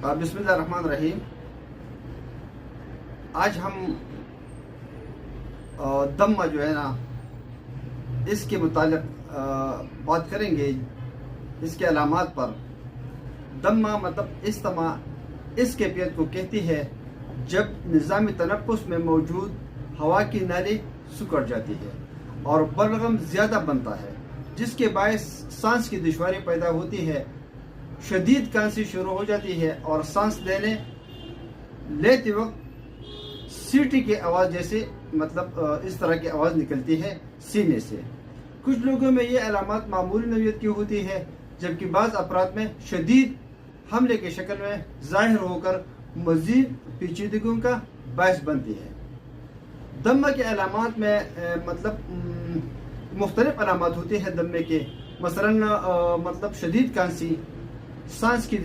बिस्मिल्लाहिर्रहमानिर्रहीम। आज हम दम्मा जो है ना, इसके मुतालिक बात करेंगे, इसके अलामात पर। दम्मा मतलब इस्तमा इस कैफियत को कहती है जब निज़ाम तनफ़ुस में मौजूद हवा की नाली सिकुड़ जाती है और बलगम ज़्यादा बनता है, जिसके बायस सांस की दुश्वारी पैदा होती है, शदीद खांसी शुरू हो जाती है और सांस लेते वक्त सीटी की आवाज़ जैसे मतलब इस तरह की आवाज़ निकलती है सीने से। कुछ लोगों में ये अलामत मामूली नौयत की होती है, जबकि बाज़ अफराद में शदीद हमले के शक्ल में ज़ाहिर होकर मज़ीद पेचीदगियों का बायस बनती है। दम्मा के अलामत में मुख्तलिफ अलामत होती है दम्मे के, मसलन मतलब शदीद खांसी, सांस की